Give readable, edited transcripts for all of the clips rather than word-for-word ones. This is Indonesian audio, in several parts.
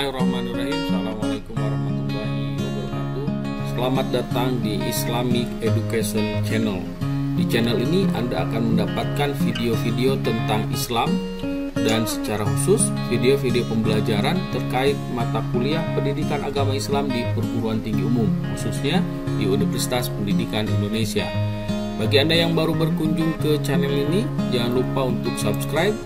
Bismillahirrahmanirrahim. Assalamualaikum warahmatullahi wabarakatuh. Selamat datang di Islamic Education Channel. Di channel ini Anda akan mendapatkan video-video tentang Islam dan secara khusus video-video pembelajaran terkait mata kuliah pendidikan agama Islam di perguruan tinggi umum, khususnya di Universitas Pendidikan Indonesia. Bagi Anda yang baru berkunjung ke channel ini, jangan lupa untuk subscribe.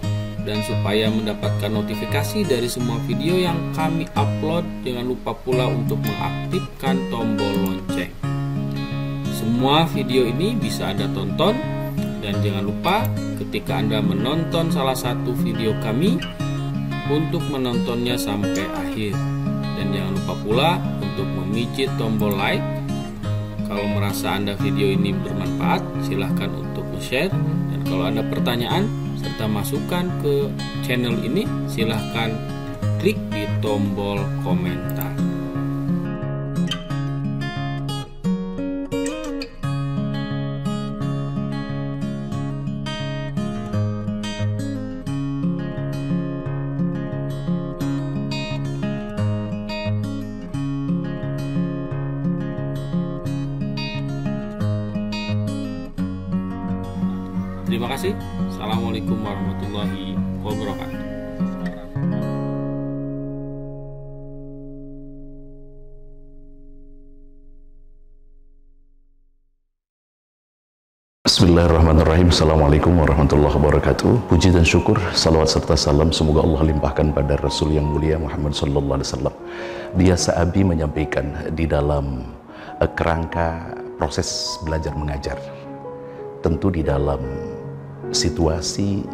Dan supaya mendapatkan notifikasi dari semua video yang kami upload, jangan lupa pula untuk mengaktifkan tombol lonceng. Semua video ini bisa Anda tonton, dan jangan lupa ketika Anda menonton salah satu video kami untuk menontonnya sampai akhir. Dan jangan lupa pula untuk memijit tombol like. Kalau merasa Anda video ini bermanfaat, silahkan untuk share. Dan kalau ada pertanyaan serta masukan ke channel ini, silahkan klik di tombol komentar. Terima kasih. Assalamualaikum warahmatullahi wabarakatuh. Bismillahirrahmanirrahim. Assalamualaikum warahmatullahi wabarakatuh. Puji dan syukur, salawat serta salam semoga Allah limpahkan pada Rasul yang mulia Muhammad sallallahu alaihi wasallam. Biasa Abi menyampaikan di dalam kerangka proses belajar mengajar, tentu di dalam situasi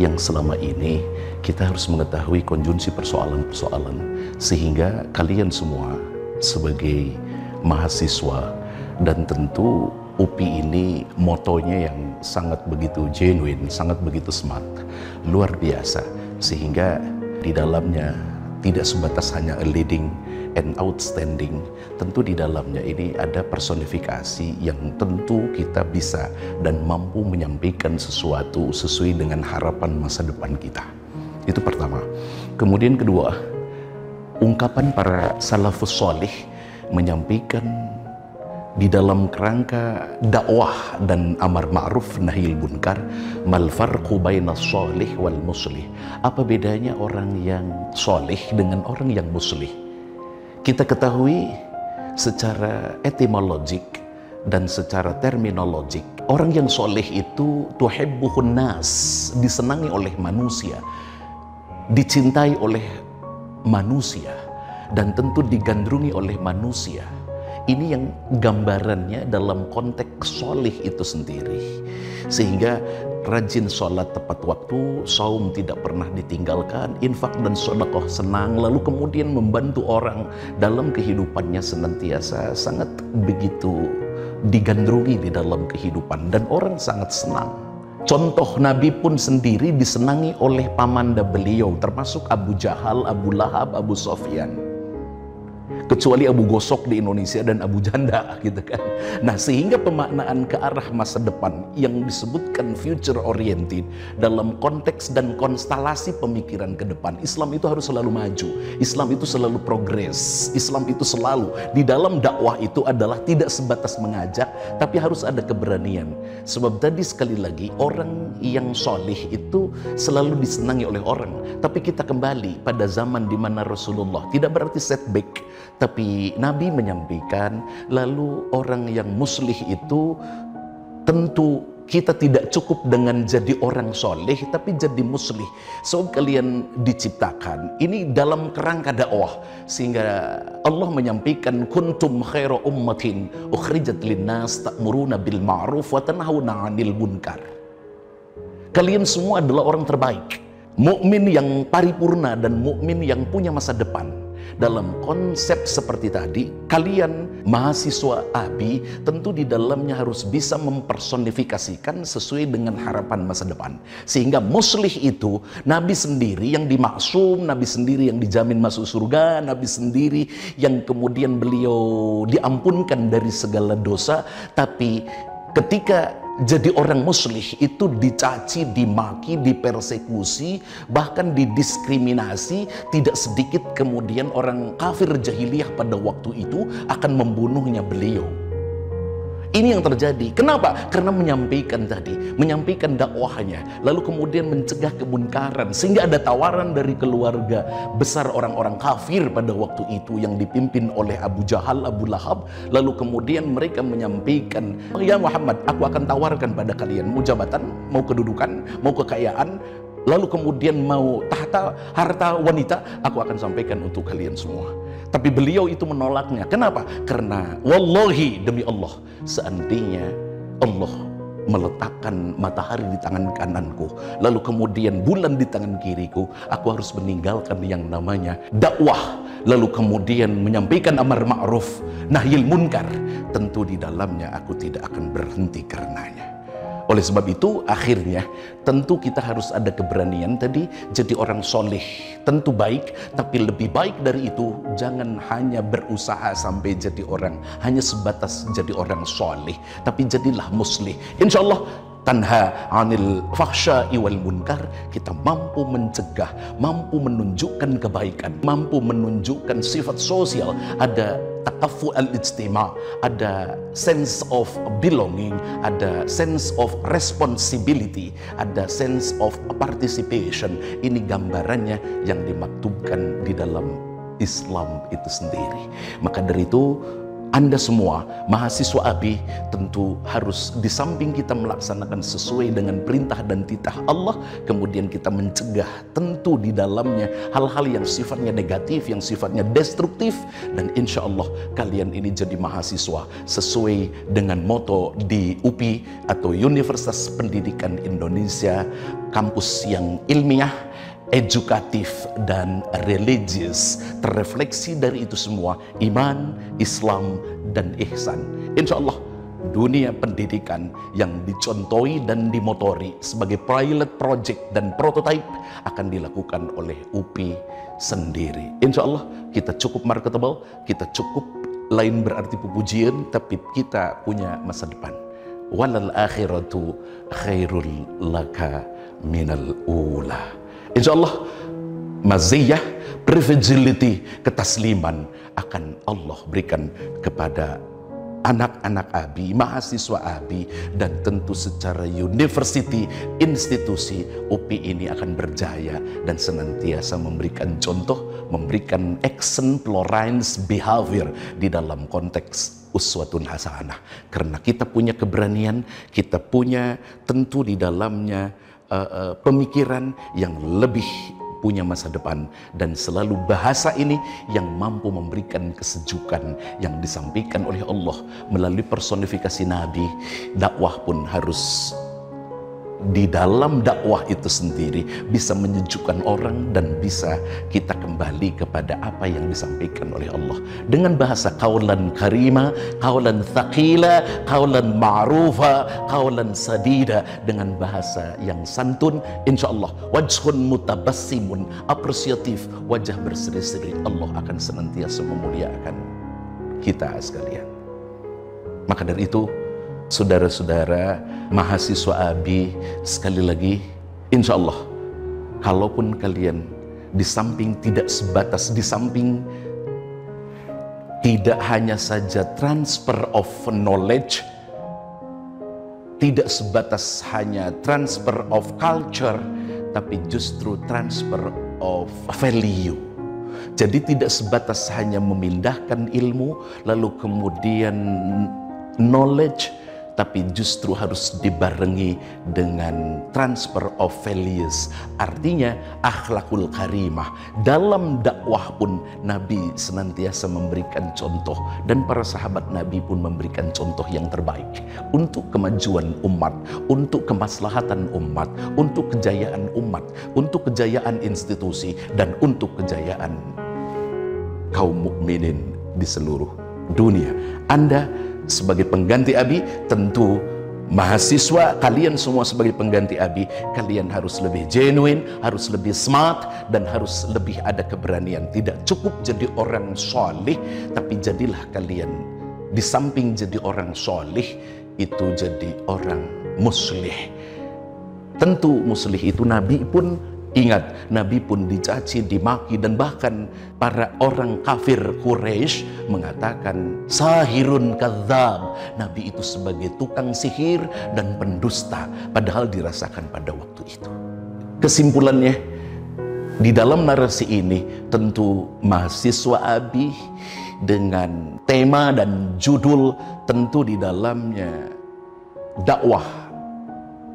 yang selama ini kita harus mengetahui konjunsi persoalan-persoalan, sehingga kalian semua sebagai mahasiswa, dan tentu UPI ini motonya yang sangat begitu genuine, sangat begitu smart, luar biasa, sehingga di dalamnya tidak sebatas hanya a leading and outstanding, tentu di dalamnya ini ada personifikasi yang tentu kita bisa dan mampu menyampaikan sesuatu sesuai dengan harapan masa depan kita. Itu pertama. Kemudian kedua, ungkapan para salafus sholih menyampaikan di dalam kerangka dakwah dan amar ma'ruf nahil munkar, mal farqu bainas sholih wal muslih. Apa bedanya orang yang sholih dengan orang yang muslih? Kita ketahui secara etimologik dan secara terminologik, orang yang soleh itu tuhibbuhun nas, disenangi oleh manusia, dicintai oleh manusia, dan tentu digandrungi oleh manusia. Ini yang gambarannya dalam konteks soleh itu sendiri. Sehingga rajin sholat tepat waktu, saum tidak pernah ditinggalkan, infak dan sedekah senang, lalu kemudian membantu orang dalam kehidupannya senantiasa sangat begitu digandrungi di dalam kehidupan, dan orang sangat senang. Contoh Nabi pun sendiri disenangi oleh pamanda beliau, termasuk Abu Jahal, Abu Lahab, Abu Sofyan. Kecuali Abu Gosok di Indonesia dan Abu Janda gitu kan. Nah, sehingga pemaknaan ke arah masa depan yang disebutkan future oriented dalam konteks dan konstelasi pemikiran ke depan, Islam itu harus selalu maju, Islam itu selalu progres, Islam itu selalu di dalam dakwah itu adalah tidak sebatas mengajak, tapi harus ada keberanian. Sebab tadi sekali lagi, orang yang solih itu selalu disenangi oleh orang. Tapi kita kembali pada zaman di mana Rasulullah tidak berarti setback, tapi Nabi menyampaikan, lalu orang yang muslih itu tentu kita tidak cukup dengan jadi orang soleh, tapi jadi muslih. So kalian diciptakan ini dalam kerangka dakwah, sehingga Allah menyampaikan kuntum khaira ummatin ukhrijat linnas ta'muruna bil ma'ruf wa tanhauna 'anil munkar. Kalian semua adalah orang terbaik, mukmin yang paripurna dan mukmin yang punya masa depan. Dalam konsep seperti tadi, kalian mahasiswa ABI tentu di dalamnya harus bisa mempersonifikasikan sesuai dengan harapan masa depan. Sehingga muslih itu Nabi sendiri yang dimaksum, Nabi sendiri yang dijamin masuk surga, Nabi sendiri yang kemudian beliau diampunkan dari segala dosa, tapi Ketika jadi orang muslih itu dicaci, dimaki, dipersekusi, bahkan didiskriminasi. Tidak sedikit kemudian orang kafir jahiliyah pada waktu itu akan membunuhnya beliau. Ini yang terjadi. Kenapa? Karena menyampaikan dakwahnya, lalu kemudian mencegah kemunkaran, sehingga ada tawaran dari keluarga besar orang-orang kafir pada waktu itu yang dipimpin oleh Abu Jahal, Abu Lahab. Lalu kemudian mereka menyampaikan, ya Muhammad, aku akan tawarkan pada kalian, mau jabatan, mau kedudukan, mau kekayaan, lalu kemudian mau tahta, harta wanita, aku akan sampaikan untuk kalian semua. Tapi beliau itu menolaknya. Kenapa? Karena wallahi, demi Allah, seandainya Allah meletakkan matahari di tangan kananku, lalu kemudian bulan di tangan kiriku, aku harus meninggalkan yang namanya dakwah, lalu kemudian menyampaikan amar ma'ruf nahyil munkar, tentu di dalamnya aku tidak akan berhenti karenanya. Oleh sebab itu akhirnya tentu kita harus ada keberanian tadi jadi orang soleh. Tentu baik, tapi lebih baik dari itu jangan hanya berusaha sampai jadi orang, hanya sebatas jadi orang soleh, tapi jadilah muslih. Insya Allah tanha anil fahsya'i wal munkar, kita mampu mencegah, mampu menunjukkan kebaikan, mampu menunjukkan sifat sosial, ada takafu al-ijtima, ada sense of belonging, ada sense of responsibility, ada sense of participation. Ini gambarannya yang dimaktubkan di dalam Islam itu sendiri. Maka dari itu Anda semua mahasiswa ABI tentu harus, di samping kita melaksanakan sesuai dengan perintah dan titah Allah, kemudian kita mencegah tentu di dalamnya hal-hal yang sifatnya negatif, yang sifatnya destruktif. Dan insya Allah kalian ini jadi mahasiswa sesuai dengan moto di UPI atau Universitas Pendidikan Indonesia, kampus yang ilmiah, edukatif dan religius. Terrefleksi dari itu semua iman, Islam, dan ihsan. Insya Allah dunia pendidikan yang dicontohi dan dimotori sebagai pilot project dan prototype akan dilakukan oleh UPI sendiri. Insya Allah kita cukup marketable, kita cukup, lain berarti pujian, tapi kita punya masa depan. Walal akhiratu khairul laka minal ula. Insya Allah maziyah, privilege, ketasliman akan Allah berikan kepada anak-anak ABI, mahasiswa ABI, dan tentu secara university, institusi UPI ini akan berjaya dan senantiasa memberikan contoh, memberikan exemplarians behavior di dalam konteks uswatun hasanah. Karena kita punya keberanian, kita punya tentu di dalamnya pemikiran yang lebih punya masa depan, dan selalu bahasa ini yang mampu memberikan kesejukan yang disampaikan oleh Allah melalui personifikasi Nabi. Dakwah pun harus di dalam dakwah itu sendiri bisa menyejukkan orang dan bisa kita kembali kepada apa yang disampaikan oleh Allah dengan bahasa qaulan karima, qaulan thaqila, qaulan ma'rufa, qaulan sadida, dengan bahasa yang santun. Insya Allah wajhun mutabassimun, apresiatif, wajah berseri-seri. Allah akan senantiasa memuliakan kita sekalian. Maka dari itu saudara-saudara mahasiswa ABI, sekali lagi, insya Allah, kalaupun kalian di samping tidak sebatas, di samping tidak hanya saja transfer of knowledge, tidak sebatas hanya transfer of culture, tapi justru transfer of value. Jadi tidak sebatas hanya memindahkan ilmu, lalu kemudian knowledge, tapi justru harus dibarengi dengan transfer of values, artinya akhlakul karimah. Dalam dakwah pun Nabi senantiasa memberikan contoh, dan para sahabat Nabi pun memberikan contoh yang terbaik untuk kemajuan umat, untuk kemaslahatan umat, untuk kejayaan umat, untuk kejayaan institusi, dan untuk kejayaan kaum mukminin di seluruh dunia. Anda sebagai pengganti ABI, tentu mahasiswa kalian semua sebagai pengganti ABI, kalian harus lebih genuine, harus lebih smart, dan harus lebih ada keberanian. Tidak cukup jadi orang soleh, tapi jadilah kalian, di samping jadi orang soleh, itu jadi orang muslih. Tentu muslih itu Nabi pun ingat, Nabi pun dicaci, dimaki, dan bahkan para orang kafir Quraisy mengatakan sahirun kadzab. Nabi itu sebagai tukang sihir dan pendusta, padahal dirasakan pada waktu itu. Kesimpulannya, di dalam narasi ini tentu mahasiswa Abi dengan tema dan judul tentu di dalamnya dakwah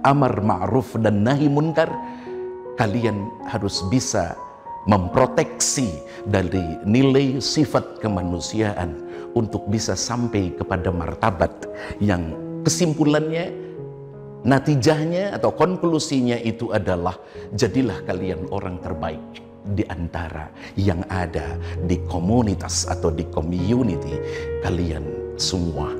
amar ma'ruf dan nahi munkar. Kalian harus bisa memproteksi dari nilai sifat kemanusiaan untuk bisa sampai kepada martabat yang kesimpulannya, natijahnya atau konklusinya itu adalah jadilah kalian orang terbaik di antara yang ada di komunitas atau di community kalian semua.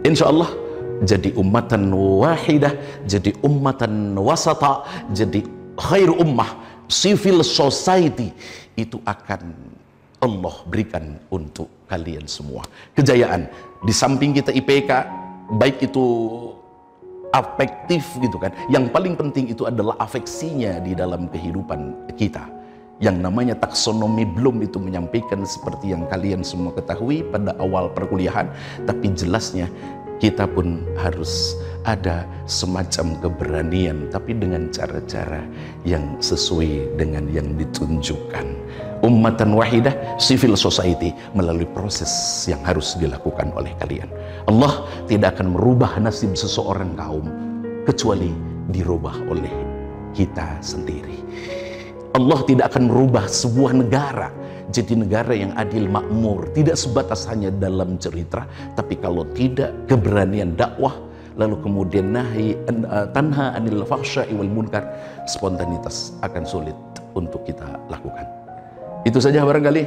Insya Allah jadi ummatan wahidah, jadi ummatan wasata, jadi khair ummah, civil society, itu akan Allah berikan untuk kalian semua kejayaan. Di samping kita IPK, baik itu afektif gitu kan, yang paling penting itu adalah afeksinya di dalam kehidupan kita. Yang namanya taksonomi belum itu menyampaikan seperti yang kalian semua ketahui pada awal perkuliahan, tapi jelasnya kita pun harus ada semacam keberanian, tapi dengan cara-cara yang sesuai dengan yang ditunjukkan. Ummatan wahidah, civil society, melalui proses yang harus dilakukan oleh kalian. Allah tidak akan merubah nasib seseorang kaum kecuali dirubah oleh kita sendiri. Allah tidak akan merubah sebuah negara jadi negara yang adil makmur, tidak sebatas hanya dalam cerita, tapi kalau tidak keberanian dakwah, lalu kemudian nahi tanha anil fahsya'i wal munkar, spontanitas akan sulit untuk kita lakukan. Itu saja barangkali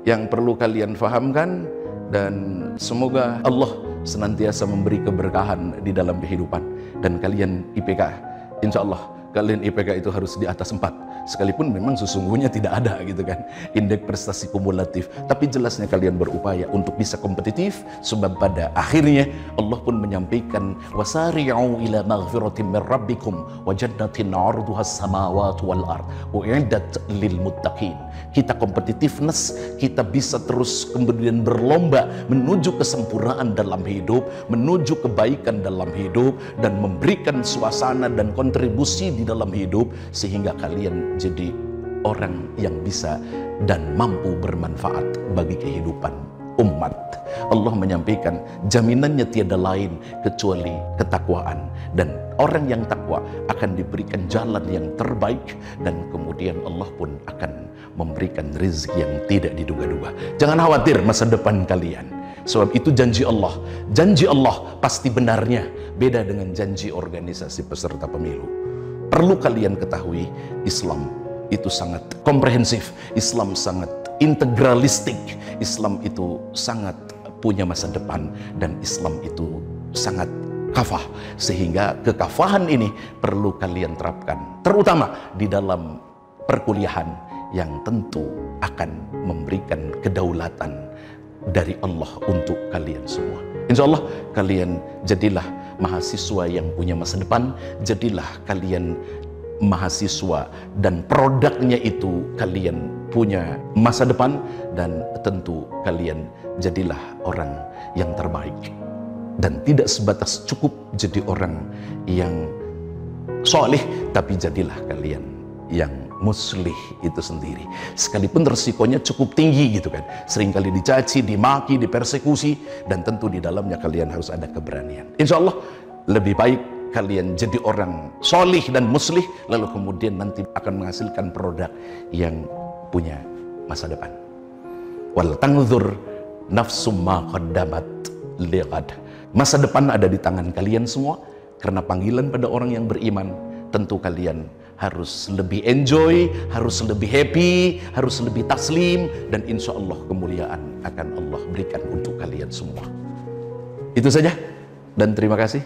yang perlu kalian fahamkan, dan semoga Allah senantiasa memberi keberkahan di dalam kehidupan. Dan kalian IPK, insya Allah kalian IPK itu harus di atas 4, sekalipun memang sesungguhnya tidak ada gitu kan indeks prestasi kumulatif, tapi jelasnya kalian berupaya untuk bisa kompetitif, sebab pada akhirnya Allah pun menyampaikan wasari'u ila maghfiratin min rabbikum wa jannatin 'arduhas samawati wal ard u'iddat lil muttaqin. Kita competitiveness, kita bisa terus kemudian berlomba menuju kesempurnaan dalam hidup, menuju kebaikan dalam hidup, dan memberikan suasana dan kontribusi di dalam hidup sehingga kalian jadi orang yang bisa dan mampu bermanfaat bagi kehidupan umat. Allah menyampaikan jaminannya tiada lain kecuali ketakwaan, dan orang yang takwa akan diberikan jalan yang terbaik, dan kemudian Allah pun akan memberikan rezeki yang tidak diduga-duga. Jangan khawatir masa depan kalian, sebab itu janji Allah. Janji Allah pasti benarnya, beda dengan janji organisasi peserta pemilu. Perlu kalian ketahui, Islam itu sangat komprehensif, Islam sangat integralistik, Islam itu sangat punya masa depan, dan Islam itu sangat kafah, sehingga kekafahan ini perlu kalian terapkan, terutama di dalam perkuliahan yang tentu akan memberikan kedaulatan dari Allah untuk kalian semua. Insya Allah kalian jadilah mahasiswa yang punya masa depan, jadilah kalian mahasiswa dan produknya itu kalian punya masa depan, dan tentu kalian jadilah orang yang terbaik, dan tidak sebatas cukup jadi orang yang soleh, tapi jadilah kalian yang muslih itu sendiri, sekalipun resikonya cukup tinggi gitu kan, seringkali dicaci, dimaki, dipersekusi, dan tentu di dalamnya kalian harus ada keberanian. Insya Allah lebih baik kalian jadi orang solih dan muslih, lalu kemudian nanti akan menghasilkan produk yang punya masa depan. Wal tanzur nafsum ma qaddamat liqad. Masa depan ada di tangan kalian semua, karena panggilan pada orang yang beriman, tentu kalian harus lebih enjoy, harus lebih happy, harus lebih taslim, dan insya Allah kemuliaan akan Allah berikan untuk kalian semua. Itu saja, dan terima kasih.